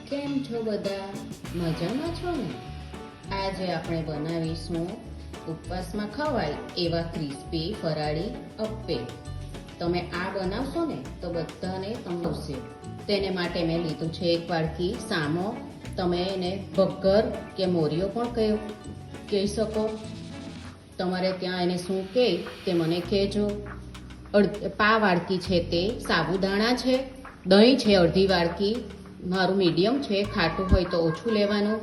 કેમ છો બધા? મજામાં છો ને? આજે આપણે બનાવીશું ઉપવાસમાં ખવાય એવા ક્રિસ્પી ફરાળી અપ્પે. તમે આ બનાવશો ને તો બધાને તંદુરસ્ત. તેને માટે મેં લીધું છે 1 વાડકી સામો. તમે એને ભગર કે મોરિયો પણ કહી શકો. તમારે ત્યાં એને શું કહે તે મને કહેજો. પા વાડકી છે તે સાબુદાણા છે. દહીં છે અડધી વાડકી. મારું મીડિયમ છે, ખાટું હોય તો ઓછું લેવાનું.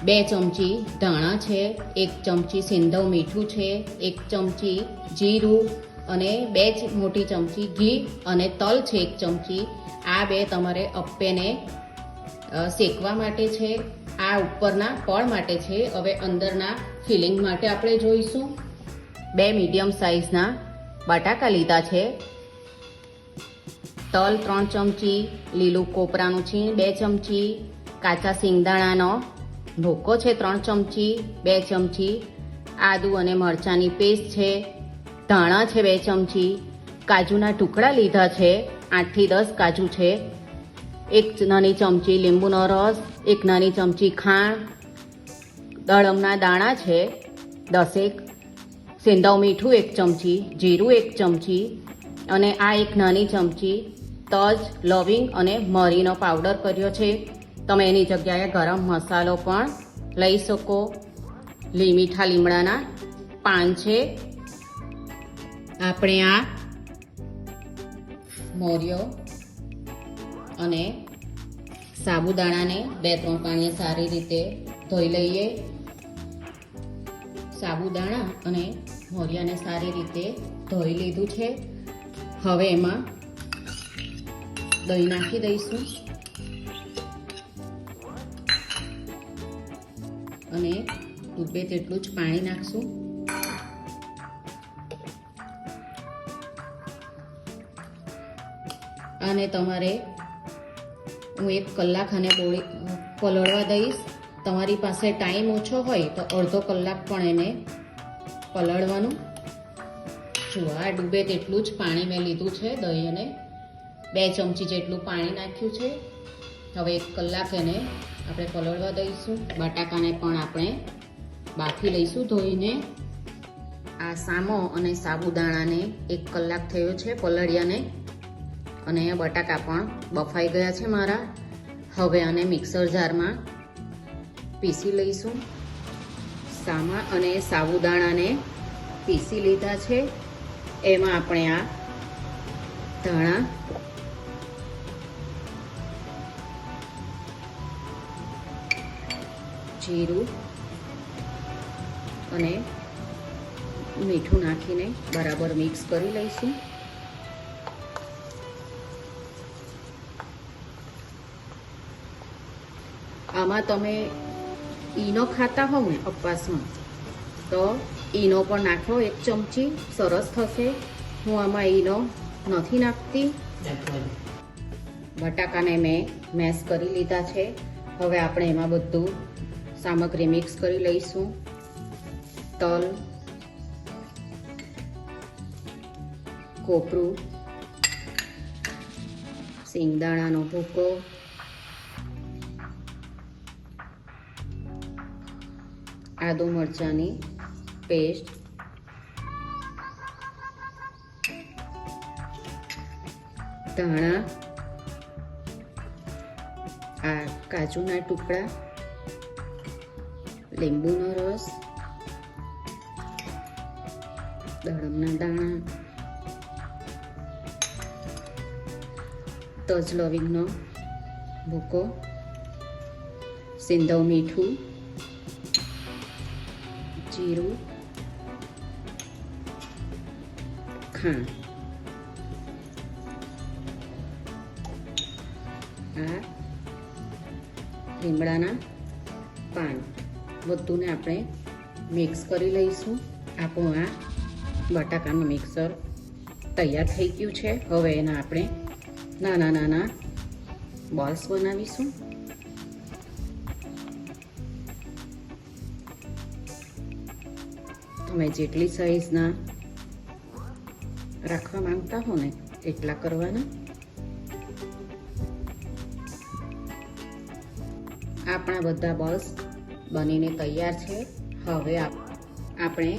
2 ચમચી ધાણા છે, 1 ચમચી સિંધવ મીઠું છે, 1 ચમચી જીરું અને 2 મોટી ચમચી ઘી અને તલ છે 1 ચમચી. આ 2 તમારે અપ્પેને શેકવા માટે છે. આ ઉપરના પડ માટે છે. હવે અંદરના ફિલિંગ માટે આપણે જોઈશું. 2 મીડિયમ સાઇઝના બટાકા લીધા છે. તલ 3 ચમચી, લીલું કોપરાનું છીણ 2 ચમચી, કાચા સિંગદાણાનો ભૂકો છે 3 ચમચી, 2 ચમચી આદુ અને મરચાંની પેસ્ટ છે, ધાણા છે 2 ચમચી, કાજુના ટુકડા લીધા છે 8 થી 10 કાજુ છે, 1 નાની ચમચી લીંબુનો રસ, 1 નાની ચમચી ખાંડ, દળમના દાણા છે 10, સિંધવ મીઠું 1 ચમચી, જીરું 1 ચમચી અને આ 1 નાની ચમચી તજ, લવિંગ અને મરીનો પાવડર કર્યો છે. તમે એની જગ્યાએ ગરમ મસાલો પણ લઈ શકો. મીઠા લીમડાના પાન છે. આપણે આ મોરિયો અને સાબુદાણાને 2-3 પાણીએ સારી રીતે ધોઈ લઈએ. સાબુદાણા અને મોરિયાને સારી રીતે ધોઈ લીધું છે. હવે એમાં દહીં નાખી દઈશું અને ડૂબે તેટલું જ પાણી નાખશું. અને તમારે હું 1 કલાક અને પલળવા દઈશ. તમારી પાસે ટાઈમ ઓછો હોય તો અડધો કલાક પણ એને પલળવાનું. આ ડૂબે તેટલું જ પાણી મેં લીધું છે. દહીં અને 2 ચમચી જેટલું પાણી નાખ્યું છે. હવે 1 કલાક એને આપણે પલળવા દઈશું. બટાકાને પણ આપણે બાફી લઈશું ધોઈને. આ સામો અને સાબુદાણાને 1 કલાક થયો છે પલળ્યાને અને બટાકા પણ બફાઈ ગયા છે મારા. હવે આને મિક્સર જારમાં પીસી લઈશું. સામા અને સાબુદાણાને પીસી લીધા છે. એમાં આપણે આ ધાણા, જીરું અને મીઠું નાખીને બરાબર મિક્સ કરી લઈશું. આમાં તમે ઈનો ખાતા હોવ ને ઉપવાસમાં તો ઈનો પણ નાખો 1 ચમચી, સરસ થશે. હું આમાં ઈનો નથી નાખતી. બટાકાને મેં મેશ કરી લીધા છે. હવે આપણે એમાં બધું સામગ્રી મિક્સ કરી લઈશું. તલ, કોપરું, સિંગદાણાનો ભૂકો, આદુ મરચાંની પેસ્ટ, ધાણા, આ કાજુના ટુકડા, લીંબુનો રસ, દળમના દાણા, તજ લવિંગનો ભૂકો, સિંધવ મીઠું, જીરું, ખાંડ, આ લીમડાના પાન બધુંને આપણે મિક્સ કરી લઈશું. આપણું આ બટાકાનું મિક્સર તૈયાર થઈ ગયું છે. હવે એના આપણે નાના નાના બોલ્સ બનાવીશું. તમે જેટલી સાઈઝના રાખવા માંગતા હો ને એટલા કરવાના. આપણા બધા બોલ્સ બનીને તૈયાર છે. હવે આપણે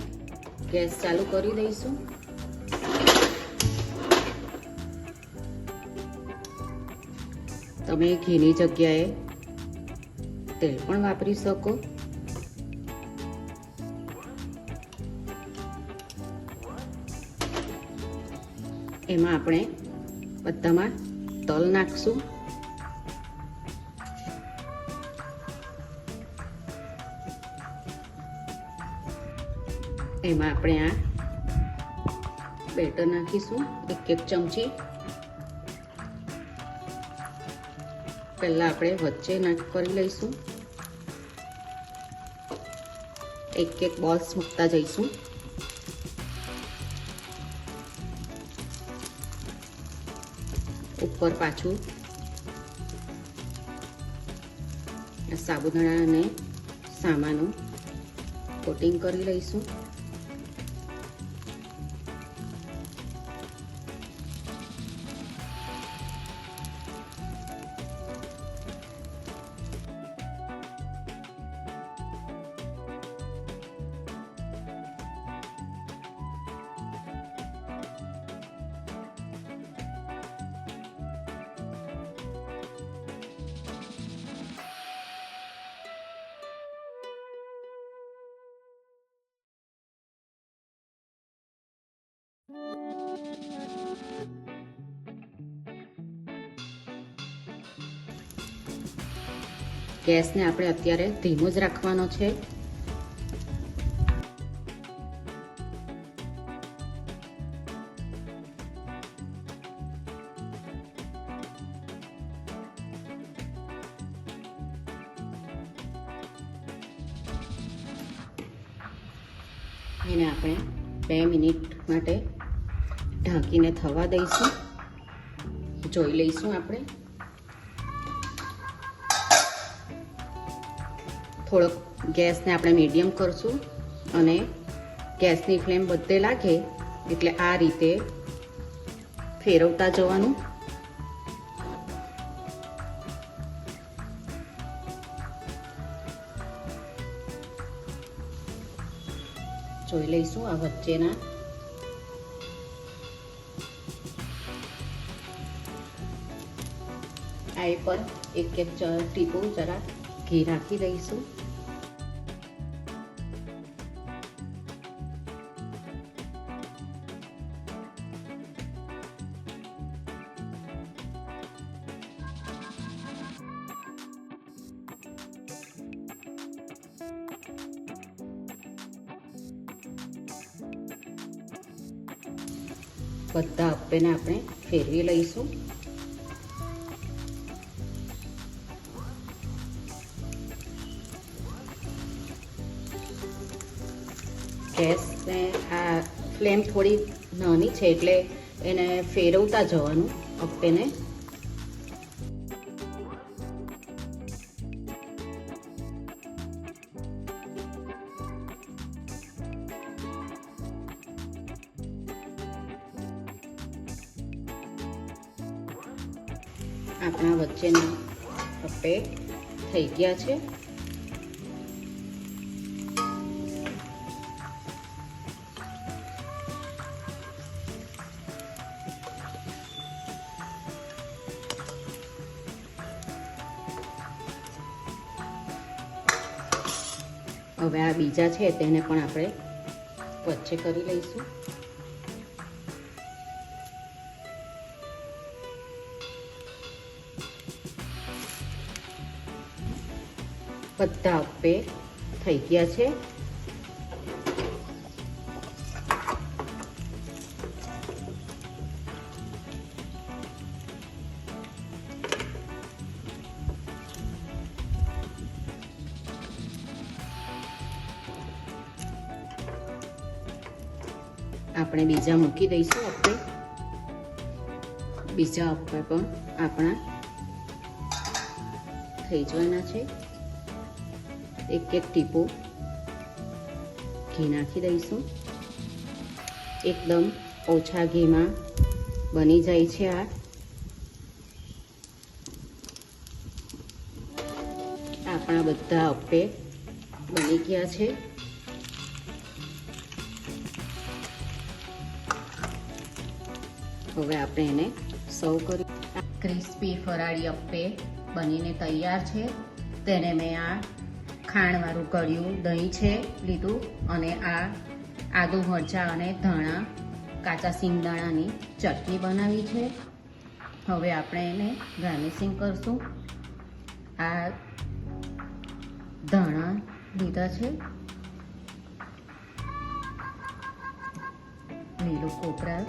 ગેસ ચાલુ કરી દઈશું. તમે ઘીની જગ્યાએ તેલ પણ વાપરી શકો. એમાં આપણે બધામાં તલ નાખશું. એમાં આપણે આ બેટર નાખીશું 1 ચમચી. પહેલા આપણે વચ્ચે કરી લઈશું. એક બોલ્સ મૂકતા જઈશું. ઉપર પાછું સાબુદાણા અને સામાનું કોટિંગ કરી લઈશું. ગેસને આપણે અત્યારે ધીમો જ રાખવાનો છે. એને આપણે 2 મિનિટ માટે ઢાંકીને થવા દઈશું. જોઈ લઈશું આપણે. થોડોક ગેસને આપણે મીડિયમ કરશું અને ગેસની ફ્લેમ બધે લાગે એટલે આ રીતે ફેરવતા જવાનું. જોઈ લઈશું આ વચ્ચેના આ પર એક ટીપું જરા ઘી નાખી દઈશું. બધા અપ્પેને આપણે ફેરવી લઈશું. ગેસને આ ફ્લેમ થોડી નાની છે એટલે એને ફેરવતા જવાનું અપ્પેને. આપણા વચ્ચેના અપ્પે થઈ ગયા છે. હવે આ બીજા છે તેને પણ આપણે વચ્ચે કરી લઈશું. બધા અપ્પે થઈ ગયા છે. આપણે બીજા મૂકી દઈશું અપ્પે. બીજા અપ્પે પણ આપણા થઈ જવાના છે. એક ટીપું ઘી નાખી દઈશું. એકદમ ઓછા ઘીમાં બની જાય છે. આપણા બધા અપ્પે બની ગયા છે. હવે આપણે એને સર્વ કરી. ક્રિસ્પી ફરાળી અપ્પે બનીને તૈયાર છે. તેને મેં આ ખાંડવાળું કળિયું દહીં છે લીધું અને આ આદુ મરચાં અને ધાણા કાચા સિંગદાણાની ચટણી બનાવી છે. હવે આપણે એને ગાર્નિશિંગ કરશું. આ ધાણા લીધા છે, લીલું કોપરા,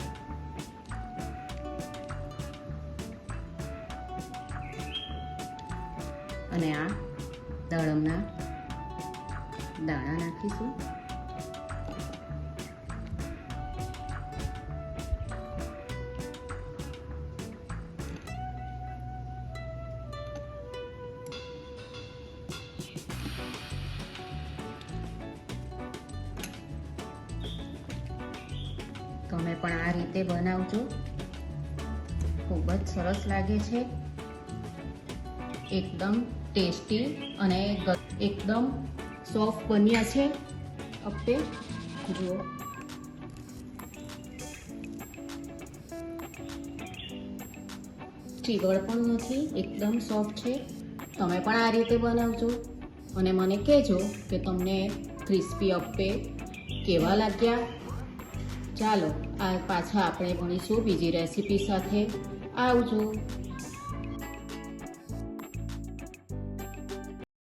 અને આ દાડમના દાણા નાખીશું. તમે પણ આ રીતે બનાવજો, ખૂબ જ સરસ લાગે છે. એકદમ ટેસ્ટી અને એકદમ સોફ્ટ બન્યા છે અપ્પે. જુઓ, ચીગળ પણ નથી, એકદમ સોફ્ટ છે. તમે પણ આ રીતે બનાવજો અને મને કહેજો કે તમને ક્રિસ્પી અપ્પે કેવા લાગ્યા. ચાલો, આ પાછા આપણે ભણીશું બીજી રેસીપી સાથે. આવજો.